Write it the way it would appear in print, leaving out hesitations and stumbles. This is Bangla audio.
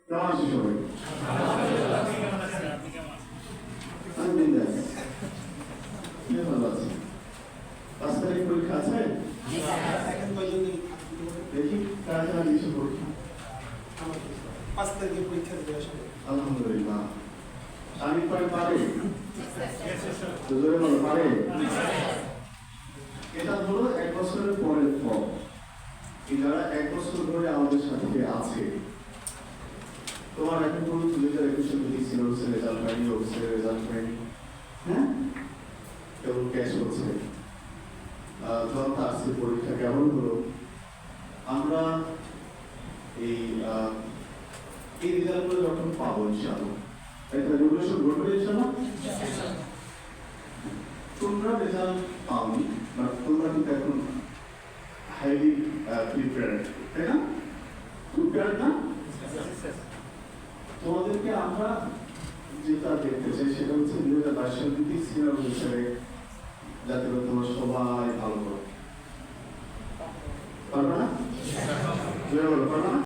কেমন আছি সবাই? আমি বিন্দাস। কি ভালো আছি। 5 তারিখ পরীক্ষা আছে? দেখি কারা কারা দিয়েছে পরীক্ষা। 5 তারিখে পরীক্ষা দেবে আসলে। আলহামদুলিল্লাহ। আমি পারে জোরে বলো পারে। এটা হলো 1 বছরের পরের ফল। যারা 1 বছর ধরে আমাদের সাথে আছে, তোমার এখন কোনো 2021 দিচ্ছিল রেজাল্ট হয়নি, অফিসের রেজাল্ট হয়নি, হ্যাঁ কেবল ক্যাশ হচ্ছে। যখন আসছে পরীক্ষা কেমন হলো, আমরা এই রেজাল্টগুলো যখন পাবো ইনশাআল্লাহ, এটা রেগুলেশন করবে ইনশাআল্লাহ। তোমরা রেজাল্ট পাওনি, বাট তোমরা কিন্তু এখন হাইলি প্রিপেয়ার্ড, তাই না? প্রিপেয়ার্ড না? তোমাদেরকে আমরা যেটা দেখতে চাই সেটা হচ্ছে 2022 সাল থেকে সিনিয়র হিসেবে যাতে করে তোমরা সবাই ভালো করো। পারবে না? পারবে না?